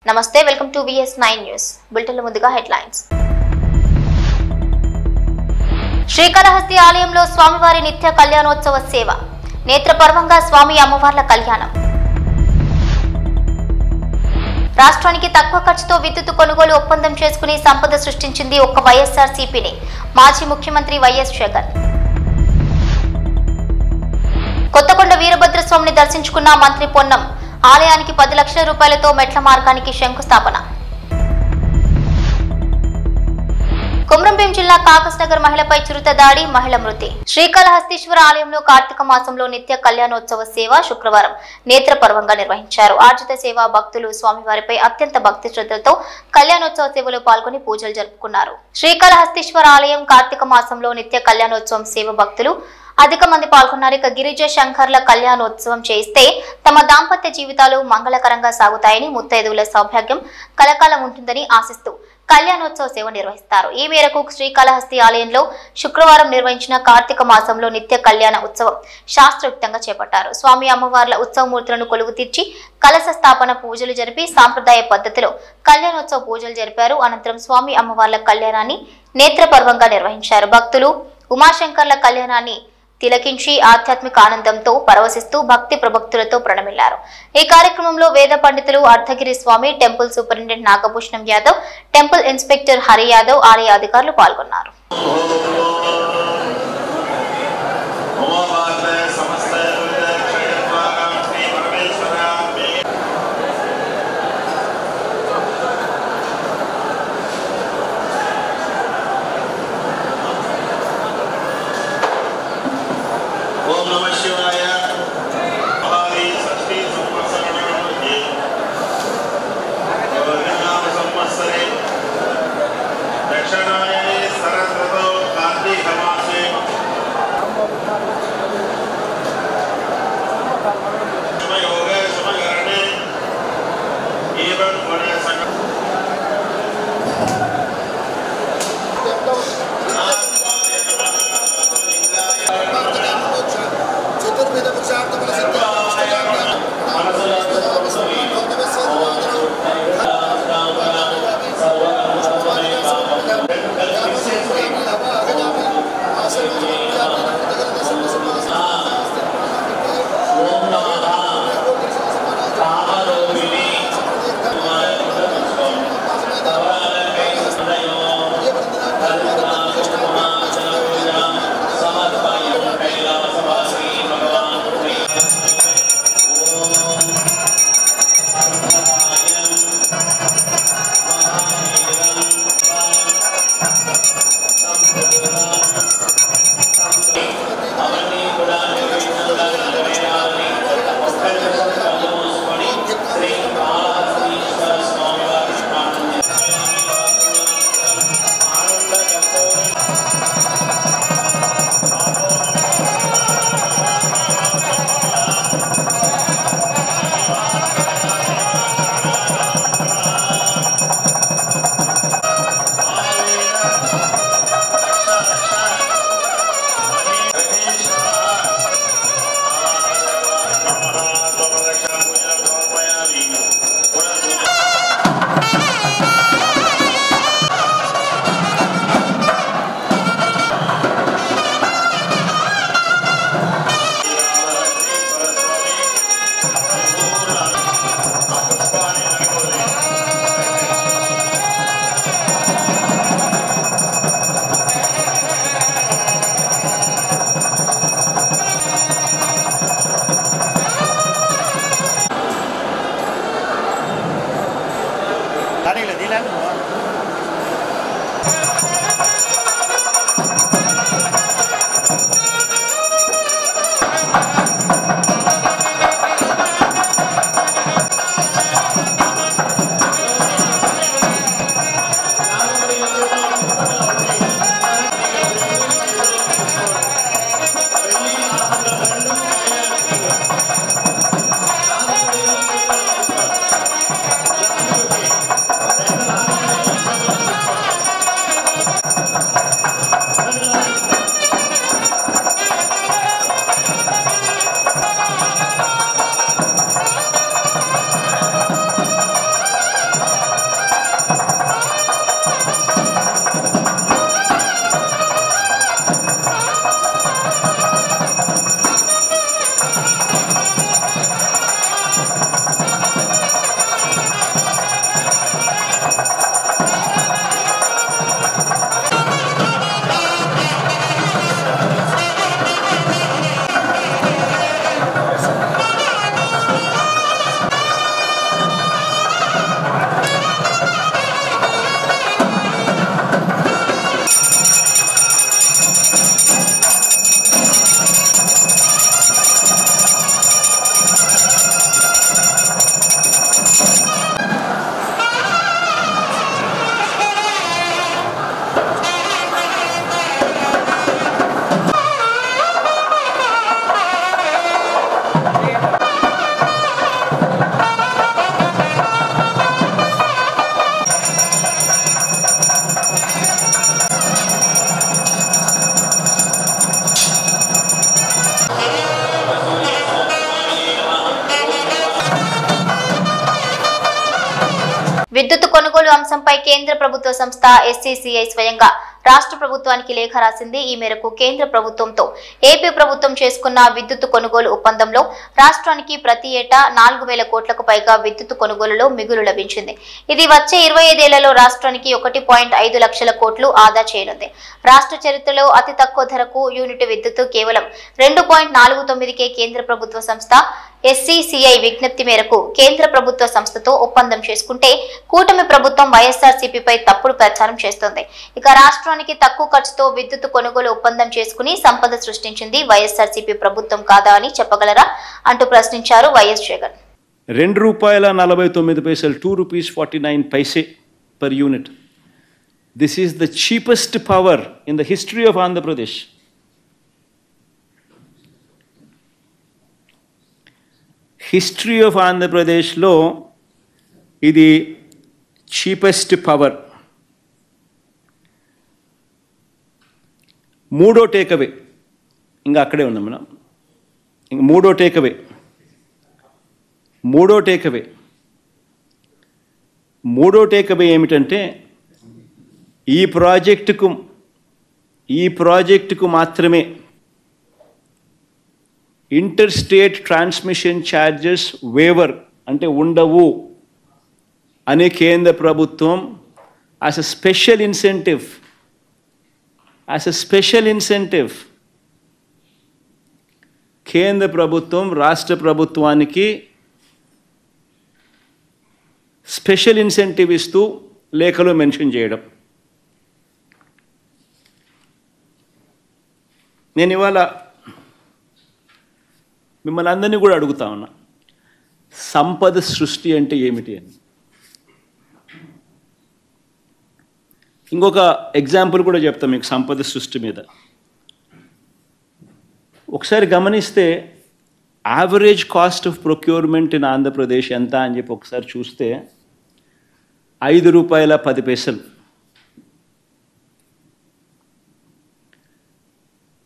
నమస్తే, welcome to VS9 news. బులెటిన్ల ముందుగా headlines. Srikalahasti ఆలయంలో స్వామివారి నిత్య కళ్యాణోత్సవ సేవ. నేత్రపర్వంగా స్వామి అమ్మవార్ల కళ్యాణం. రాష్ట్రానికి తక్కువ ఖర్చుతో విద్యుత్ కొనుగోలు ఒప్పందం చేసుకుని సంపద సృష్టించింది ఒక్క వైఎస్ఆర్సీపీని మాజీ ముఖ్యమంత్రి వైఎస్ జగన్. కొత్తకొండ వీరభద్రస్వామిని దర్శించుకున్న మంత్రి పొన్నం. ఆలయానికి 10 లక్షల రూపాయలతో మెట్ల మార్గానికి శంకుస్థాపన. కొమరంభీం జిల్లా కాకస్ నగర్ మహిళపై చిరుత దాడి, మహిళ మృతి. శ్రీకాళహస్తీశ్వర ఆలయంలో కార్తీక మాసంలో నిత్య కళ్యాణోత్సవ సేవ శుక్రవారం నేత్రపర్వంగా నిర్వహించారు. ఆర్జిత సేవ భక్తులు స్వామివారిపై అత్యంత భక్తి శ్రద్ధలతో కళ్యాణోత్సవ సేవలో పాల్గొని పూజలు జరుపుకున్నారు. శ్రీకాళహస్తీశ్వర ఆలయం కార్తీక మాసంలో నిత్య కళ్యాణోత్సవం సేవ భక్తులు అధిక మంది పాల్గొన్నారు. ఇక గిరిజ శంకర్ల కళ్యాణోత్సవం చేస్తే తమ దాంపత్య జీవితాలు మంగళకరంగా సాగుతాయని, ముత్తైదువుల సౌభాగ్యం కలకాలం ఉంటుందని ఆశిస్తూ కళ్యాణోత్సవ సేవ నిర్వహిస్తారు. ఈ మేరకు శ్రీకాళహస్తి ఆలయంలో శుక్రవారం నిర్వహించిన కార్తీక మాసంలో నిత్య కళ్యాణ ఉత్సవం శాస్త్రోక్తంగా చేపట్టారు. స్వామి అమ్మవార్ల ఉత్సవమూర్తులను కొలువు తీర్చి కలశ స్థాపన పూజలు జరిపి సాంప్రదాయ పద్ధతిలో కళ్యాణోత్సవ పూజలు జరిపారు. అనంతరం స్వామి అమ్మవార్ల కళ్యాణాన్ని నేత్రపర్వంగా నిర్వహించారు. భక్తులు ఉమాశంకర్ల కళ్యాణాన్ని తిలకించి ఆధ్యాత్మిక ఆనందంతో పరవశిస్తూ భక్తి ప్రభక్తులతో ప్రణమిల్లారు. ఈ కార్యక్రమంలో వేద పండితులు, Ardhagiri Swamy, temple superintendent Nagabhushanam Yadav, temple inspector Hari Yadav, ఆలయ అధికారులు పాల్గొన్నారు. విద్యుత్ కొనుగోలు అంశంపై కేంద్ర ప్రభుత్వ సంస్థ SCCI స్వయంగా రాష్ట్ర ప్రభుత్వానికి లేఖ రాసింది. ఈ మేరకు కేంద్ర ప్రభుత్వంతో ఏపీ ప్రభుత్వం చేసుకున్న విద్యుత్ కొనుగోలు ఒప్పందంలో రాష్ట్రానికి ప్రతి ఏటా 4,000 కోట్లకు పైగా విద్యుత్ కొనుగోలులో మిగులు లభించింది. ఇది వచ్చే 25 ఏళ్లలో రాష్ట్రానికి 1.5 లక్షల కోట్లు ఆదా చేయనుంది. రాష్ట్ర చరిత్రలో అతి తక్కువ ధరకు యూనిట్ విద్యుత్ కేవలం 2.49కే కేంద్ర ప్రభుత్వ సంస్థ SCCI విజ్ఞప్తి మేరకు కేంద్ర ప్రభుత్వ సంస్థతో ఒప్పందం చేసుకుంటే కూటమి ప్రభుత్వం వైఎస్ఆర్సీపీపై తప్పుడు ప్రచారం చేస్తోంది. ఇక రాష్ట్రానికి తక్కువ ఖర్చుతో విద్యుత్ కొనుగోలు ఒప్పందం చేసుకుని సంపద సృష్టించింది వైఎస్ఆర్సీపీ ప్రభుత్వం కాదా అని చెప్పగలరా అంటూ ప్రశ్నించారు YS Jagan. ₹2.49 ₹2.49 per unit. This is the cheapest power in the history of Andhra Pradesh. History of Andhra Pradesh lo idi cheapest power. మూడో టేక్అవే ఇంకా అక్కడే ఉన్నాం మనం. ఇంక మూడో టేక్అవే ఏమిటంటే ఈ ప్రాజెక్టుకు మాత్రమే inter state transmission charges waiver అంటే ఉండవు అనే కేంద్ర ప్రభుత్వం యాజ్ ఎ స్పెషల్ ఇన్సెంటివ్ కేంద్ర ప్రభుత్వం రాష్ట్ర ప్రభుత్వానికి స్పెషల్ ఇన్సెంటివ్ ఇస్తూ లేఖలో మెన్షన్ చేయడం. నేను ఇవాళ మిమ్మల్ని అందరినీ కూడా అడుగుతా ఉన్నా, సంపద సృష్టి అంటే ఏమిటి అని. ఇంకొక ఎగ్జాంపుల్ కూడా చెప్తాం మీకు సంపద సృష్టి మీద. ఒకసారి గమనిస్తే average cost of procurement in Andhra Pradesh ఎంత అని చెప్పి ఒకసారి చూస్తే ₹5.10.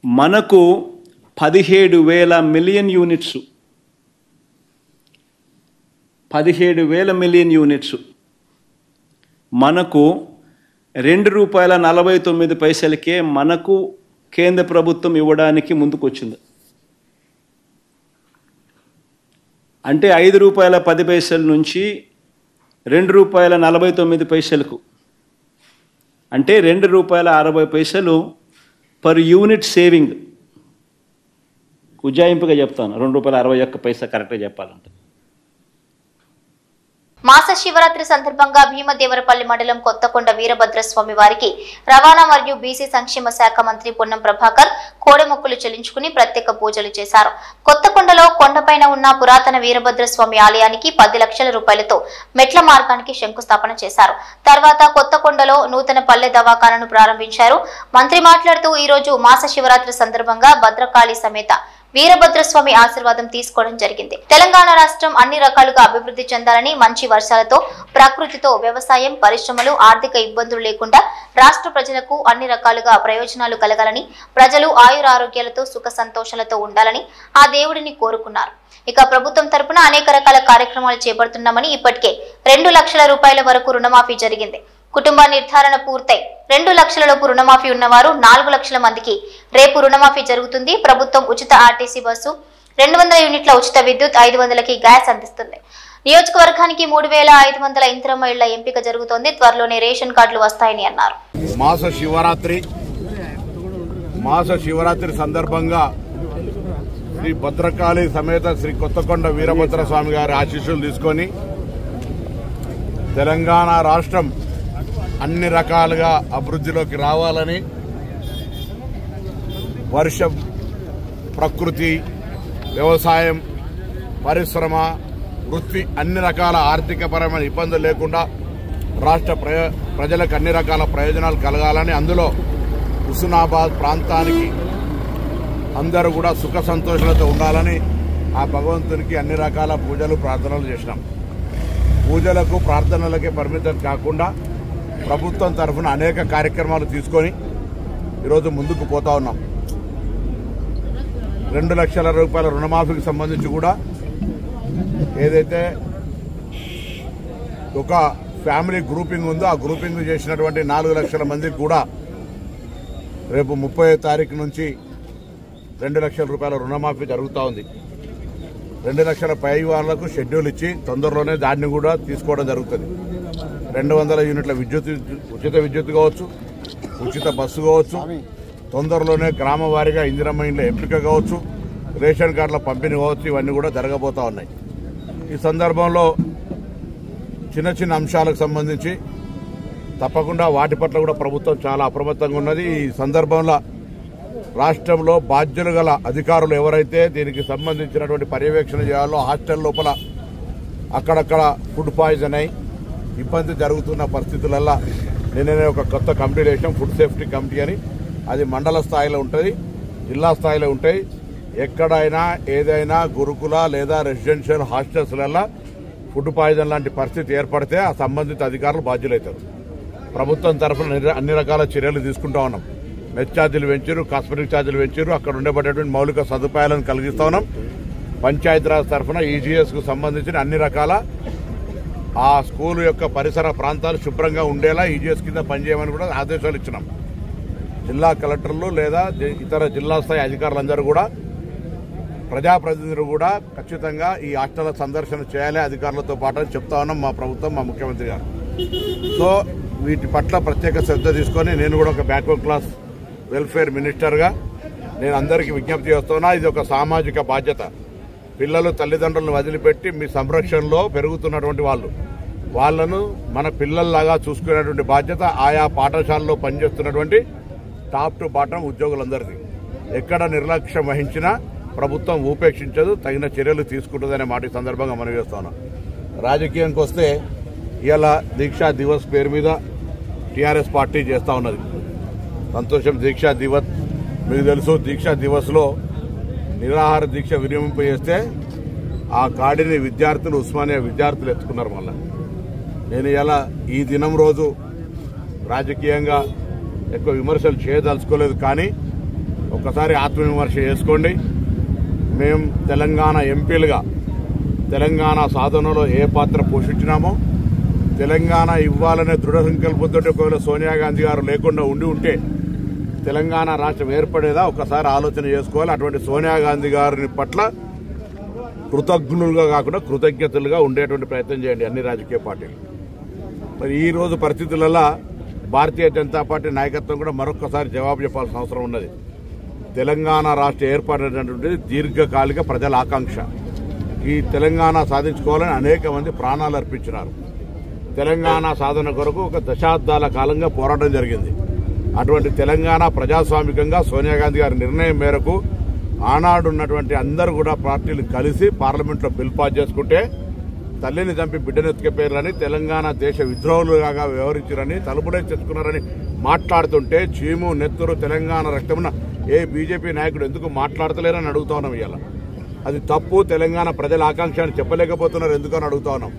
మనకు 17,000 మిలియన్ యూనిట్స్ 17,000 మిలియన్ యూనిట్స్ మనకు ₹2.49కే మనకు కేంద్ర ప్రభుత్వం ఇవ్వడానికి ముందుకొచ్చింది. అంటే ₹5.10 నుంచి ₹2.49కు అంటే ₹2.60 పర్ యూనిట్ సేవింగ్. ఉజ్జాయింపుగా చెప్తాను, ₹2.61 కరెక్ట్గా చెప్పాలంటే. మాస శివరాత్రి సందర్భంగా భీమదేవరపల్లి మండలం కొత్తకొండ వీరభద్రస్వామి వారికి రవాణా మరియు బీసీ సంక్షేమ శాఖ మంత్రి పొన్నం ప్రభాకర్ కోడెమొక్కులు చెల్లించుకుని ప్రత్యేక పూజలు చేశారు. కొత్తకొండలో కొండపైన ఉన్న పురాతన వీరభద్రస్వామి ఆలయానికి 10 లక్షల రూపాయలతో మెట్ల మార్గానికి శంకుస్థాపన చేశారు. తర్వాత కొత్తకొండలో నూతన పల్లె దవాఖానను ప్రారంభించారు. మంత్రి మాట్లాడుతూ ఈ రోజు మాస శివరాత్రి సందర్భంగా భద్రకాళి సమేత వీరభద్రస్వామి ఆశీర్వాదం తీసుకోవడం జరిగింది. తెలంగాణ రాష్ట్రం అన్ని రకాలుగా అభివృద్ధి చెందాలని, మంచి వర్షాలతో ప్రకృతితో వ్యవసాయం, పరిశ్రమలు, ఆర్థిక ఇబ్బందులు లేకుండా రాష్ట్ర ప్రజలకు అన్ని రకాలుగా ప్రయోజనాలు కలగాలని, ప్రజలు ఆయురారోగ్యాలతో సుఖ సంతోషాలతో ఉండాలని ఆ దేవుడిని కోరుకున్నారు. ఇక ప్రభుత్వం తరపున అనేక రకాల కార్యక్రమాలు చేపడుతున్నామని, ఇప్పటికే 2 లక్షల రూపాయల వరకు రుణమాఫీ జరిగింది. కుటుంబ నిర్ధారణ పూర్తయి 2 లక్షలలోపు రుణమాఫీ ఉన్నవారు 4 లక్షల మందికి రేపు రుణమాఫీ జరుగుతుంది. ప్రభుత్వం ఉచిత ఆర్టీసీ బస్సు, 200 యూనిట్ల ఉచిత విద్యుత్, 500కి గ్యాస్ అందిస్తుంది. నియోజకవర్గానికి 3,500 ఇందిరమ్మ ఇళ్ల ఎంపిక జరుగుతోంది. త్వరలోనే రేషన్ కార్డులు వస్తాయని అన్నారు. మాస శివరాత్రి సందర్భంగా శ్రీ భద్రకాళి సమేత శ్రీ కొత్తకొండ వీరభద్ర స్వామి గారి ఆశీస్సులు తీసుకొని తెలంగాణ రాష్ట్రం అన్ని రకాలుగా అభివృద్ధిలోకి రావాలని, వర్షం, ప్రకృతి, వ్యవసాయం, పరిశ్రమ, వృత్తి అన్ని రకాల ఆర్థికపరమైన ఇబ్బందులు లేకుండా రాష్ట్ర ప్రజలకు అన్ని రకాల ప్రయోజనాలు కలగాలని, అందులో హుస్నాబాద్ ప్రాంతానికి అందరూ కూడా సుఖ సంతోషాలతో ఉండాలని ఆ భగవంతునికి అన్ని రకాల పూజలు, ప్రార్థనలు చేసినాం. పూజలకు, ప్రార్థనలకే పరిమితం కాకుండా ప్రభుత్వం తరఫున అనేక కార్యక్రమాలు తీసుకొని ఈరోజు ముందుకు పోతా ఉన్నాం. 2 లక్షల రూపాయల రుణమాఫీకి సంబంధించి కూడా ఏదైతే ఒక ఫ్యామిలీ గ్రూపింగ్ ఉందో ఆ గ్రూపింగ్ చేసినటువంటి 4 లక్షల మందికి కూడా రేపు 30వ తారీఖు నుంచి 2 లక్షల రూపాయల రుణమాఫీ జరుగుతూ ఉంది. 2 లక్షల పై వాళ్లకు షెడ్యూల్ ఇచ్చి తొందరలోనే దాన్ని కూడా తీసుకోవడం జరుగుతుంది. 200 యూనిట్ల ఉచిత విద్యుత్ కావచ్చు, ఉచిత బస్సు కావచ్చు, తొందరలోనే గ్రామ వారీగా ఇందిరమ్మ ఇండ్ల ఎంపిక కావచ్చు, రేషన్ కార్డుల పంపిణీ కావచ్చు, ఇవన్నీ కూడా జరగబోతా ఉన్నాయి. ఈ సందర్భంలో చిన్న చిన్న అంశాలకు సంబంధించి తప్పకుండా వాటి పట్ల కూడా ప్రభుత్వం చాలా అప్రమత్తంగా ఉన్నది. ఈ సందర్భంలో రాష్ట్రంలో బాధ్యులు గల అధికారులు ఎవరైతే దీనికి సంబంధించినటువంటి పర్యవేక్షణ చేయాలో హాస్టల్ లోపల అక్కడక్కడ ఫుడ్ పాయిజన్ అయి ఇబ్బంది జరుగుతున్న పరిస్థితులల్లో నిన్ననే ఒక కొత్త కమిటీ వేసాం, ఫుడ్ సేఫ్టీ కమిటీ అని. అది మండల స్థాయిలో ఉంటుంది, జిల్లా స్థాయిలో ఉంటాయి. ఎక్కడైనా ఏదైనా గురుకుల లేదా రెసిడెన్షియల్ హాస్టల్స్లలో ఫుడ్ పాయిజన్ లాంటి పరిస్థితి ఏర్పడితే ఆ సంబంధిత అధికారులు బాధ్యులవుతారు. ప్రభుత్వం తరఫున అన్ని రకాల చర్యలు తీసుకుంటా ఉన్నాం. మెస్ ఛార్జీలు పెంచారు, కాస్మెటిక్ ఛార్జీలు పెంచారు, అక్కడ ఉండబడేటువంటి మౌలిక సదుపాయాలను కలిగిస్తా ఉన్నాం. పంచాయతీరాజ్ తరఫున ఈజీఎస్కు సంబంధించిన అన్ని రకాల ఆ స్కూల్ యొక్క పరిసర ప్రాంతాలు శుభ్రంగా ఉండేలా ఈజీఎస్ కింద పనిచేయమని కూడా ఆదేశాలు ఇచ్చినాం. జిల్లా కలెక్టర్లు లేదా ఇతర జిల్లా స్థాయి అధికారులందరూ కూడా, ప్రజాప్రతినిధులు కూడా ఖచ్చితంగా ఈ హాస్టల్ సందర్శన చేయాలి అధికారులతో పాటు అని చెప్తా ఉన్నాం మా ప్రభుత్వం, మా ముఖ్యమంత్రి గారు. సో వీటి పట్ల ప్రత్యేక శ్రద్ధ తీసుకొని నేను కూడా ఒక బ్యాక్వర్డ్ క్లాస్ వెల్ఫేర్ మినిస్టర్గా నేను అందరికీ విజ్ఞప్తి చేస్తున్నా. ఇది ఒక సామాజిక బాధ్యత. పిల్లలు తల్లిదండ్రులను వదిలిపెట్టి మీ సంరక్షణలో పెరుగుతున్నటువంటి వాళ్ళను మన పిల్లల్లాగా చూసుకునేటువంటి బాధ్యత ఆయా పాఠశాలలో పనిచేస్తున్నటువంటి టాప్ టు బాటం ఉద్యోగులందరిది. ఎక్కడ నిర్లక్ష్యం వహించినా ప్రభుత్వం ఉపేక్షించదు, తగిన చర్యలు తీసుకుంటుందనే మాట ఈ సందర్భంగా మనం చేస్తున్నాం. రాజకీయానికి వస్తే ఇవాళ దీక్షా దివస్ పేరు మీద టీఆర్ఎస్ పార్టీ చేస్తూ ఉన్నది. సంతోషం. దీక్షా దివస్ మీకు తెలుసు, దీక్షా దివస్లో నిరాహార దీక్ష విరమింపు చేస్తే ఆ కాడిని విద్యార్థులు, ఉస్మానియా విద్యార్థులు ఎత్తుకున్నారు. మళ్ళా నేను ఇలా ఈ దినం రోజు రాజకీయంగా ఎక్కువ విమర్శలు చేయదలుచుకోలేదు, కానీ ఒక్కసారి ఆత్మవిమర్శ చేసుకోండి. మేము తెలంగాణ ఎంపీలుగా తెలంగాణ సాధనలో ఏ పాత్ర పోషించినామో, తెలంగాణ ఇవ్వాలనే దృఢ సంకల్పంతో ఒకవేళ సోనియా గాంధీ గారు లేకుండా ఉంటే తెలంగాణ రాష్ట్రం ఏర్పడేదా ఒకసారి ఆలోచన చేసుకోవాలి. అటువంటి సోనియా గాంధీ గారిని పట్ల కృతజ్ఞులుగా కాకుండా కృతజ్ఞతలుగా ఉండేటువంటి ప్రయత్నం చేయండి అన్ని రాజకీయ పార్టీలు. మరి ఈ రోజు పరిస్థితులలో భారతీయ జనతా పార్టీ నాయకత్వం కూడా మరొకసారి జవాబు చెప్పాల్సిన అవసరం ఉన్నది. తెలంగాణ రాష్ట్ర ఏర్పడినటువంటిది దీర్ఘకాలిక ప్రజల ఆకాంక్ష. ఈ తెలంగాణ సాధించుకోవాలని అనేక మంది ప్రాణాలు అర్పించినారు. తెలంగాణ సాధన కొరకు ఒక దశాబ్దాల కాలంగా పోరాటం జరిగింది. అటువంటి తెలంగాణ ప్రజాస్వామికంగా సోనియా గాంధీ గారి నిర్ణయం మేరకు ఆనాడున్నటువంటి అందరూ కూడా పార్టీలు కలిసి పార్లమెంట్లో బిల్ పాస్ చేసుకుంటే తల్లిని చంపి బిడ్డనెత్తుకపోయారని, తెలంగాణ దేశ విద్రోహులుగా వ్యవహరించారని, తలుపులే తెచ్చుకున్నారని మాట్లాడుతుంటే చీము నెత్తురు తెలంగాణ రక్తమున ఏ బీజేపీ నాయకుడు ఎందుకు మాట్లాడతలేరని అడుగుతా ఉన్నాం. ఇవాళ అది తప్పు. తెలంగాణ ప్రజల ఆకాంక్ష అని చెప్పలేకపోతున్నారు ఎందుకని అడుగుతా ఉన్నాం.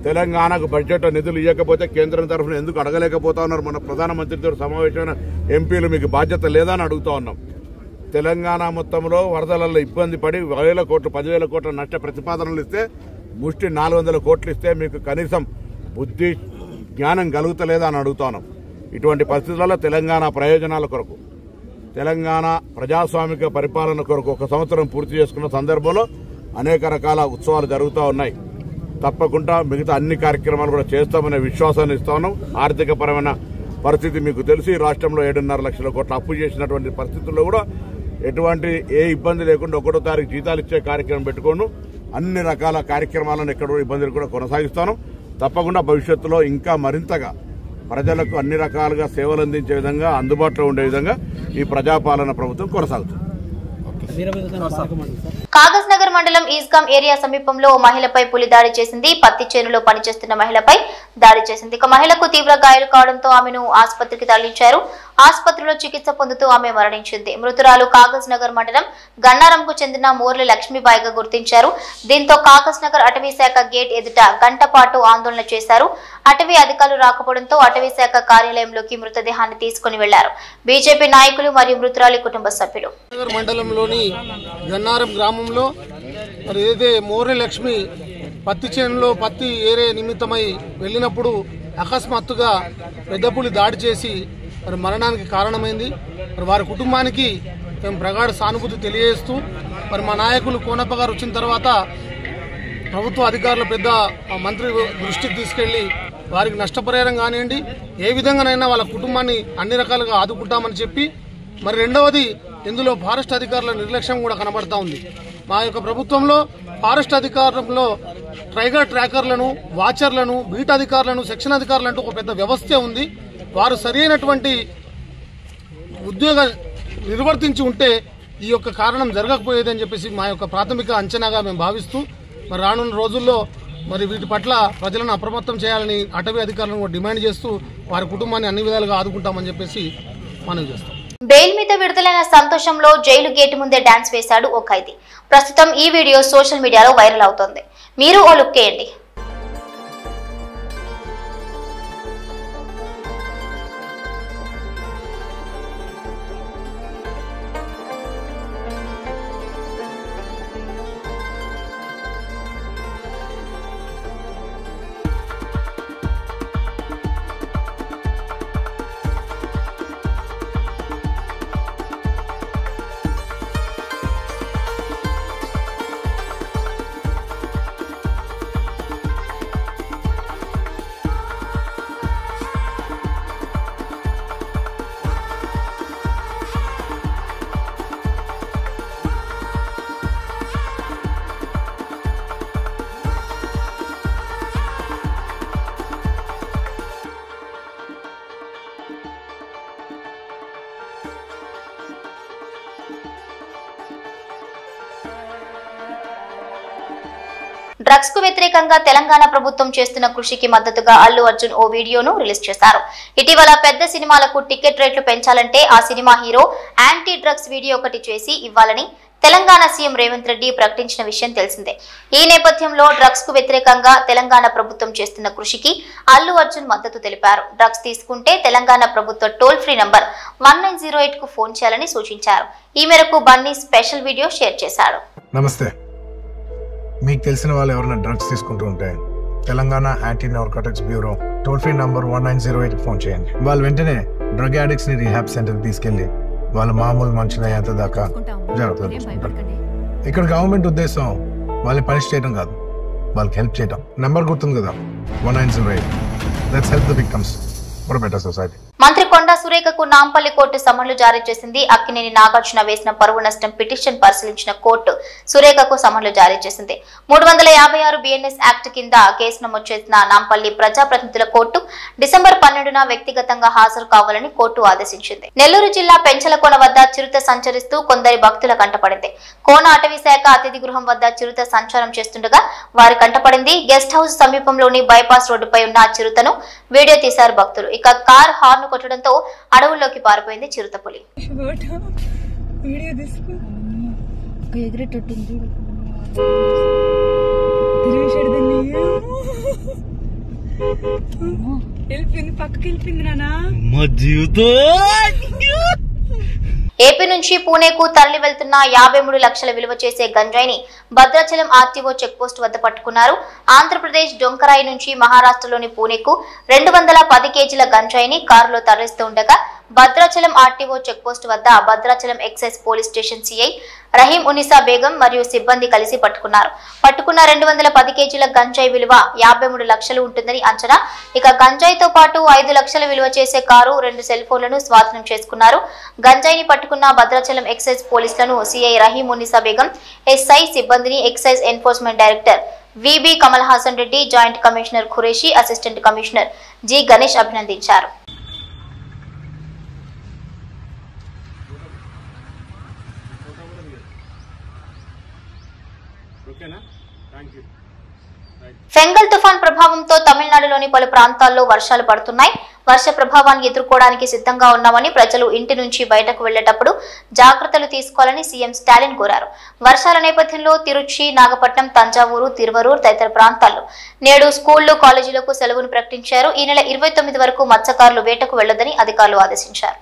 తెలంగాణకు బడ్జెట్ నిధులు ఇవ్వకపోతే కేంద్రం తరఫున ఎందుకు అడగలేకపోతా ఉన్నారు? మన ప్రధానమంత్రితో సమావేశమైన ఎంపీలు మీకు బాధ్యత లేదా అని అడుగుతా ఉన్నాం. తెలంగాణ మొత్తంలో వరదలలో ఇబ్బంది పడి 1000 కోట్లు 10,000 కోట్ల నష్ట ప్రతిపాదనలు ఇస్తే ముష్టి 400 కోట్లు ఇస్తే మీకు కనీసం బుద్ధి జ్ఞానం కలుగుతలేదా అని అడుగుతా ఉన్నాం. ఇటువంటి పరిస్థితులలో తెలంగాణ ప్రయోజనాల కొరకు, తెలంగాణ ప్రజాస్వామిక పరిపాలన కొరకు 1 సంవత్సరం పూర్తి చేసుకున్న సందర్భంలో అనేక రకాల ఉత్సవాలు జరుగుతూ ఉన్నాయి. తప్పకుండా మిగతా అన్ని కార్యక్రమాలు కూడా చేస్తామనే విశ్వాసాన్ని ఇస్తా ఉన్నాం. ఆర్థిక పరమైన పరిస్థితి మీకు తెలిసి రాష్ట్రంలో 7.5 లక్షల కోట్ల అప్పు చేసినటువంటి పరిస్థితుల్లో కూడా ఎటువంటి ఏ ఇబ్బంది లేకుండా 1వ తారీఖు జీతాలు ఇచ్చే కార్యక్రమం పెట్టుకోను. అన్ని రకాల కార్యక్రమాలను ఎక్కడ ఇబ్బందులు కూడా కొనసాగిస్తాను. తప్పకుండా భవిష్యత్తులో ఇంకా మరింతగా ప్రజలకు అన్ని రకాలుగా సేవలు అందించే విధంగా, అందుబాటులో ఉండే విధంగా ఈ ప్రజాపాలన ప్రభుత్వం కొనసాగుతుంది. కాగజ్ నగర్ మండలం ఈస్గాం ఏరియా సమీపంలో ఓ మహిళపై పులి దాడి చేసింది. పత్తి చేనులో పనిచేస్తున్న మహిళపై దాడి చేసింది. ఒక మహిళకు తీవ్ర గాయాలు కావడంతో ఆమెను ఆసుపత్రికి తరలించారు. ఆసుపత్రిలో చికిత్స పొందుతూ ఆమె మరణించింది. మృతురాలు కాగజ్ నగర్ మండలం గన్నారంకు చెందిన మోర్లి లక్ష్మీబాయిగా గుర్తించారు. దీంతో కాగజ్ నగర్ అటవీ శాఖ గేట్ ఎదుట గంట పాటు ఆందోళన చేశారు. అటవీ అధికారులు రాకపోవడంతో అటవీ శాఖ కార్యాలయంలోకి మృతదేహాన్ని తీసుకుని వెళ్లారు బీజేపీ నాయకులు మరియు మృతురాలి కుటుంబ సభ్యులు. మండలంలోని గన్నారం గ్రామంలో మరి ఏదైతే మోర్లి లక్ష్మి పత్తి చేనులో పత్తి ఏరే నిమిత్తమై వెళ్ళినప్పుడు అకస్మాత్తుగా పెద్దపులి దాడి చేసి మరి మరణానికి కారణమైంది. మరి వారి కుటుంబానికి మేము ప్రగాఢ సానుభూతి తెలియజేస్తూ మరి మా నాయకులు కోనప్ప గారు వచ్చిన తర్వాత ప్రభుత్వ అధికారులు పెద్ద మంత్రి దృష్టికి తీసుకెళ్లి వారికి నష్టపరిహారం కానివ్వండి ఏ విధంగానైనా వాళ్ళ కుటుంబాన్ని అన్ని రకాలుగా ఆదుకుంటామని చెప్పి మరి రెండవది ఇందులో ఫారెస్ట్ అధికారుల నిర్లక్ష్యం కూడా కనబడతా ఉంది. మా యొక్క ప్రభుత్వంలో ఫారెస్ట్ అధికారంలో టైగర్ ట్రాకర్లను, వాచర్లను, బీట్ అధికారులను, సెక్షన్ అధికారులు అంటూ ఒక పెద్ద వ్యవస్థే ఉంది. వారు సరైనటువంటి ఉద్యోగ నిర్వర్తించి ఉంటే ఈ యొక్క కారణం జరగకపోయేదని చెప్పేసి మా యొక్క ప్రాథమిక అంచనాగా మేము భావిస్తూ మరి రానున్న రోజుల్లో మరి వీటి పట్ల ప్రజలను అప్రమత్తం చేయాలని అటవీ అధికారులను కూడా డిమాండ్ చేస్తూ వారి కుటుంబాన్ని అన్ని విధాలుగా ఆదుకుంటామని చెప్పేసి మనం చేస్తాం. బెయిల్ మీద విడుదలైన సంతోషంలో జైలు గేటు ముందే డాన్స్ వేశాడు ఓ ఖైదీ. ప్రస్తుతం ఈ వీడియో సోషల్ మీడియాలో వైరల్ అవుతోంది. మీరు ఓ లుక్ వేయండి. డ్రగ్స్ కు వ్యతిరేకంగా తెలంగాణ ప్రభుత్వం చేస్తున్న కృషికి మద్దతుగా అల్లు అర్జున్ ఓ వీడియోను రిలీజ్ చేశారు. ఇటీవల పెద్ద సినిమాలకు టికెట్ రేట్లు పెంచాలంటే ఆ cinema hero anti drugs video ఒకటి చేసి ఇవ్వాలని తెలంగాణ సీఎం రేవంత్ రెడ్డి ప్రకటించిన విషయం తెలిసిందే. ఈ నేపథ్యంలో డ్రగ్స్ కు వ్యతిరేకంగా తెలంగాణ ప్రభుత్వం చేస్తున్న కృషికి అల్లు అర్జున్ మద్దతు తెలిపారు. డ్రగ్స్ తీసుకుంటే తెలంగాణ ప్రభుత్వ టోల్ ఫ్రీ నంబర్ 1908 కు ఫోన్ చేయాలని సూచించారు. ఈ మేరకు బన్నీ స్పెషల్ వీడియో షేర్ చేశాడు. నమస్తే. మీకు తెలిసిన వాళ్ళు ఎవరైనా డ్రగ్స్ తీసుకుంటూ ఉంటే Telangana anti narcotics bureau toll free number 1908 phone చేయండి. వాళ్ళు వెంటనే డ్రగ్ అడిక్ట్స్ ని రీహాబ్ సెంటర్ తీసుకెళ్లి వాళ్ళు మామూలు మనుషులు అయ్యేంత దాకా జాగ్రత్తలు తీసుకుంటారు. ఇక్కడ గవర్నమెంట్ ఉద్దేశం వాళ్ళని పనిష్ చేయడం కాదు, వాళ్ళకి హెల్ప్ చేయడం. నెంబర్ గుర్తుంది కదా, 1908. Let's help the victims for a better society. మంత్రి కొండా సురేఖకు నాంపల్లి కోర్టు సమన్లు జారీ చేసింది. అక్కినేని నాగార్జున వేసిన పరువు నష్టం పిటిషన్ పరిశీలించిన కోర్టు సురేఖకు సమన్లు జారీ చేసింది. 356 బిఎన్ఎస్ యాక్ట్ కింద కేసు నమోదు చేసిన నాంపల్లి ప్రజాప్రతినిధుల కోర్టు డిసెంబర్ 12న వ్యక్తిగతంగా హాజరు కావాలని కోర్టు ఆదేశించింది. నెల్లూరు జిల్లా పెంచలకోన వద్ద చిరుత సంచరిస్తూ కొందరి భక్తుల కంటపడింది. కోన అటవీ శాఖ అతిథి గృహం వద్ద చిరుత సంచారం చేస్తుండగా వారి కంటపడింది. గెస్ట్ హౌస్ సమీపంలోని బైపాస్ రోడ్డుపై ఉన్న చిరుతను వీడియో తీశారు భక్తులు. ఇక కార్ హార్న్ కొట్టడంతో అడవుల్లోకి పారిపోయింది చిరుతపులి. ఏపీ నుంచి పూణేకు తరలి వెళ్తున్న 53 లక్షల విలువ చేసే గంజాయిని భద్రాచలం ఆర్టీఓ చెక్పోస్ట్ వద్ద పట్టుకున్నారు. ఆంధ్రప్రదేశ్ డొంకరాయి నుంచి మహారాష్ట్రలోని పూణేకు 210 కేజీల గంజాయిని కారులో తరలిస్తూ ఉండగా భద్రాచలం ఆర్టీఓ చెక్పోస్ట్ వద్ద Bhadrachalam excise police station CI Rahim ఉనిసా Begum మరియు సిబ్బంది కలిసి పట్టుకున్నారు. పట్టుకున్న 210 కేజీల గంజాయి విలువ 53 లక్షలు ఉంటుందని అంచనా. ఇక గంజాయితో పాటు 5 లక్షల విలువ చేసే కారు, 2 సెల్ ఫోన్లను స్వాధీనం చేసుకున్నారు. గంజాయిని పట్టుకున్న భద్రాచలం ఎక్సైజ్ పోలీసులను సిఐ రహీం ఉనిసా బేగం, ఎస్ఐ సిబ్బందిని excise enforcement director VB Kamal Haasan Reddy, joint commissioner Qureshi, assistant commissioner G Ganesh అభినందించారు. ఫెంగల్ తుఫాన్ ప్రభావంతో తమిళనాడులోని పలు ప్రాంతాల్లో వర్షాలు పడుతున్నాయి. వర్ష ప్రభావాన్ని ఎదుర్కోవడానికి సిద్ధంగా ఉన్నామని ప్రజలు ఇంటి నుంచి బయటకు వెళ్లేటప్పుడు జాగ్రత్తలు తీసుకోవాలని సీఎం స్టాలిన్ కోరారు. వర్షాల నేపథ్యంలో తిరుచి, నాగపట్నం, తంజావూరు, తిరువరూర్ తదితర ప్రాంతాల్లో నేడు స్కూళ్లు, కాలేజీలకు సెలవును ప్రకటించారు. ఈ నెల 29 వరకు మత్స్యకారులు వేటకు వెళ్లొద్దని అధికారులు ఆదేశించారు.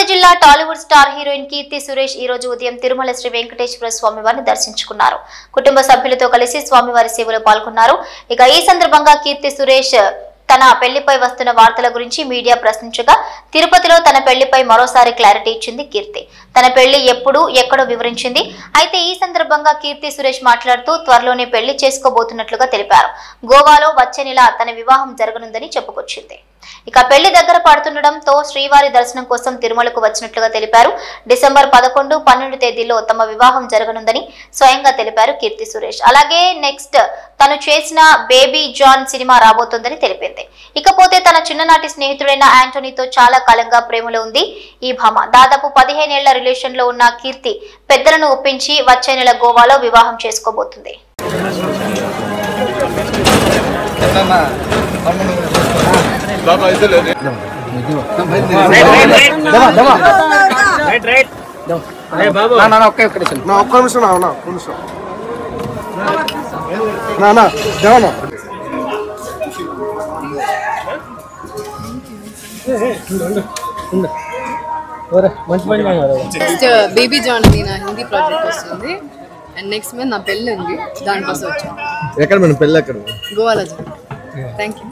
తిరుపతి జిల్లా టాలీవుడ్ స్టార్ హీరోయిన్ కీర్తి సురేష్ ఈ రోజు ఉదయం తిరుమల శ్రీ వెంకటేశ్వర స్వామి వారిని దర్శించుకున్నారు. కుటుంబ సభ్యులతో కలిసి స్వామివారి సేవలో పాల్గొన్నారు. ఇక ఈ సందర్భంగా కీర్తి సురేష్ తన పెళ్లిపై వస్తున్న వార్తల గురించి మీడియా ప్రశ్నించగా తిరుపతిలో తన పెళ్లిపై మరోసారి క్లారిటీ ఇచ్చింది కీర్తి. తన పెళ్లి ఎప్పుడు ఎక్కడో వివరించింది. అయితే ఈ సందర్భంగా కీర్తి సురేష్ మాట్లాడుతూ త్వరలోనే పెళ్లి చేసుకోబోతున్నట్లుగా తెలిపారు. గోవాలో వచ్చే నెల తన వివాహం జరగనుందని చెప్పుకొచ్చింది. ఇక పెళ్లి దగ్గర పడుతుండటంతో శ్రీవారి దర్శనం కోసం తిరుమలకు వచ్చినట్లుగా తెలిపారు. డిసెంబర్ 11, 12 తేదీల్లో తమ వివాహం జరగనుందని స్వయంగా తెలిపారు కీర్తి సురేష్. అలాగే నెక్స్ట్ తను చేసిన బేబీ జాన్ సినిమా రాబోతోందని తెలిపింది. ఇకపోతే తన చిన్ననాటి స్నేహితుడైన యాంటోనీతో చాలా కాలంగా ప్రేమలో ఉంది ఈ భామ. దాదాపు 15 ఏళ్ల రిలేషన్ లో ఉన్న కీర్తి పెద్దలను ఒప్పించి వచ్చే నెల గోవాలో వివాహం చేసుకోబోతుంది. బేబీ జాన్ అని నా హిందీ ప్రాజెక్ట్ వస్తుంది అండ్ నెక్స్ట్ మంత్ నా పెళ్ళి ఉంది, దానికోసం వచ్చాను. ఎక్కడ మేడం పెళ్ళి? ఎక్కడ? గోవాలో. Thank you.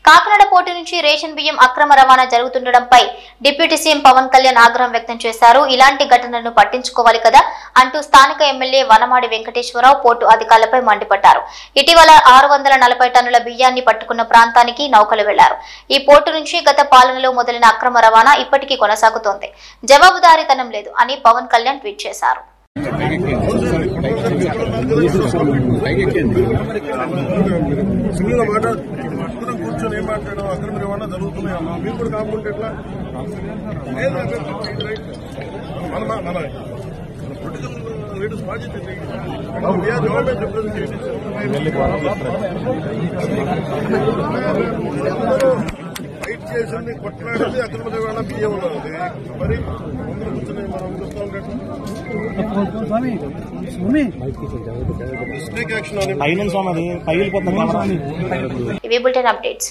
కాకినాడ పోటీ నుంచి రేషన్ బియ్యం అక్రమ రవాణా జరుగుతుండటంపై డిప్యూటీ సీఎం పవన్ కళ్యాణ్ ఆగ్రహం వ్యక్తం చేశారు. ఇలాంటి ఘటనలను పట్టించుకోవాలి కదా అంటూ స్థానిక ఎమ్మెల్యే వనమాడి వెంకటేశ్వరరావు పోర్టు అధికారులపై మండిపడ్డారు. ఇటీవల 640 టన్నుల బియ్యాన్ని పట్టుకున్న ప్రాంతానికి నౌకలు వెళ్లారు. ఈ పోర్టు నుంచి గత పాలనలో మొదలైన అక్రమ రవాణా ఇప్పటికీ కొనసాగుతోంది. జవాబుదారీతనం లేదు అని పవన్ కళ్యాణ్ ట్వీట్ చేశారు. కూర్చొని ఏం మాట్లాడడం అక్రమ రవాణా జరుగుతున్నాయమ్మా, మీరు కూడా కాకుంటే ఎట్లా? మన పొలిటికల్ లీడర్స్ బాధ్యత ఫైట్ చేసింది, కొట్లాడింది అక్రమ రవాణా బియ్యం ఉన్నది. మరి కూర్చొని మనం చూస్తూ ఇవి బులెటిన్ అప్డేట్స్.